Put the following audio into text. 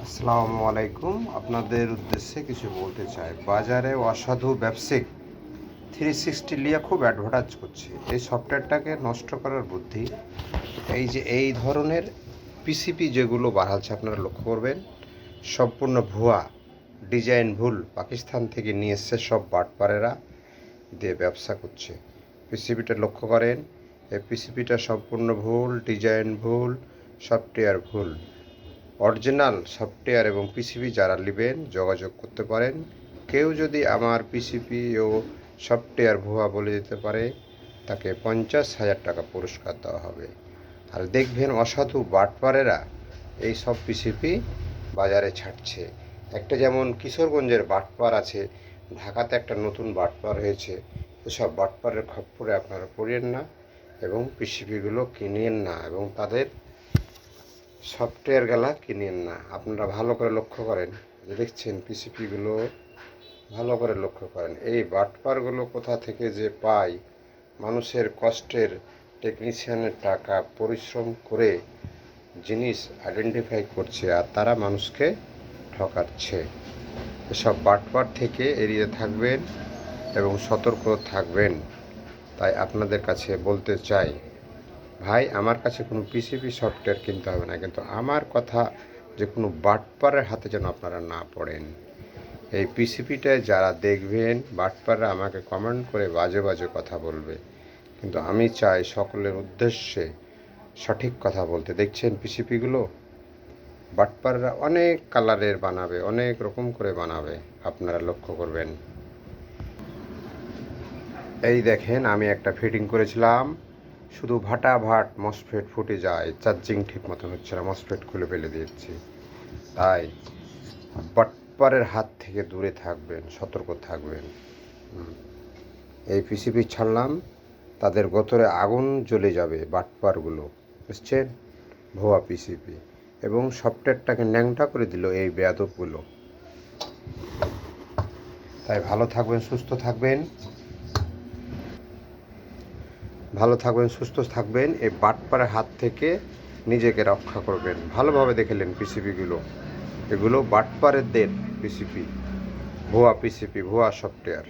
আসসালামু আলাইকুম। আপনাদের উদ্দেশ্যে কিছু বলতে চাই। বাজারে অসাধু ব্যবসায়িক 360 লিয়া খুব অ্যাডভার্টাইজ করছে। এই সফটওয়্যারটাকে নষ্ট করার বুদ্ধি এই যে এই ধরনের পিসিপি যেগুলো বাড়াচ্ছে আপনারা লক্ষ্য করবেন, সম্পূর্ণ ভুয়া, ডিজাইন ভুল, পাকিস্তান থেকে নিয়ে এসছে সব বাটপারেরা দিয়ে ব্যবসা করছে। পিসিপিটা লক্ষ্য করেন, এই পিসিপিটা সম্পূর্ণ ভুল, ডিজাইন ভুল, সফটওয়্যার ভুল। অরিজিনাল সফটওয়্যার এবং পিসিবি যারা নেবেন যোগাযোগ করতে পারেন। কেউ যদি আমার পিসিবি ও সফটওয়্যার ভুয়া বলে দিতে পারে, তাকে 50,000 টাকা পুরস্কার দেওয়া হবে। আর দেখবেন অসাধু বাটপারেরা এই সব পিসিবি বাজারে ছাড়ছে। একটা যেমন কিশোরগঞ্জের বাটপার আছে, ঢাকাতে একটা নতুন বাটপার হয়েছে। এসব বাটপারের খপ্পরে আপনারা পড়েন না এবং পিসিবিগুলো কিনেন না এবং তাদের সফটওয়্যার গেলা কিনেন না। আপনারা ভালো করে লক্ষ্য করেন, যে দেখছেন পিসিপিগুলো ভালো করে লক্ষ্য করেন। এই বাটপারগুলো কোথা থেকে যে পায়, মানুষের কষ্টের টেকনিশিয়ানের টাকা পরিশ্রম করে জিনিস আইডেন্টিফাই করছে আর তারা মানুষকে ঠকাচ্ছে। এসব বাটপার থেকে এড়িয়ে থাকবেন এবং সতর্ক থাকবেন। তাই আপনাদের কাছে বলতে চাই, ভাই আমার কাছে কোনো পিসিপি সফটওয়্যার কিনতে হবে না, কিন্তু আমার কথা যে কোনো বাটপারের হাতে যেন আপনারা না পড়েন। এই পিসিপিটায় যারা দেখবেন বাটপাররা আমাকে কমেন্ট করে বাজে বাজে কথা বলবে, কিন্তু আমি চাই সকলের উদ্দেশ্যে সঠিক কথা বলতে। দেখছেন পিসিপিগুলো বাটপাররা অনেক কালারের বানাবে, অনেক রকম করে বানাবে, আপনারা লক্ষ্য করবেন। এই দেখেন আমি একটা ফিটিং করেছিলাম, শুধু ভাটাভাট মসফেট ফুটে যায়, চার্জিং ঠিক মতো হচ্ছে না, মসফেট খুলে ফেলে দিচ্ছি। তাই বাটপারের হাত থেকে দূরে থাকবেন, সতর্ক থাকবেন। এই পিসিপি ছাড়লাম, তাদের গতরে আগুন জ্বলে যাবে বাটপারগুলো, বুঝছেন? ভুয়া পিসিপি এবং সফটওয়্যারটাকে ন্যাংটা করে দিল এই বেয়াদবগুলো। তাই ভালো থাকবেন, সুস্থ থাকবেন, সুস্থ থাকবেন। এই বাটপারের হাত থেকে নিজেকে রক্ষা করবেন। ভালোভাবে দেখলেন পিসিপিগুলো, এগুলো বাটপারেরদের পিসিপি, ভুয়া পিসিপি, ভুয়া সফটওয়্যার।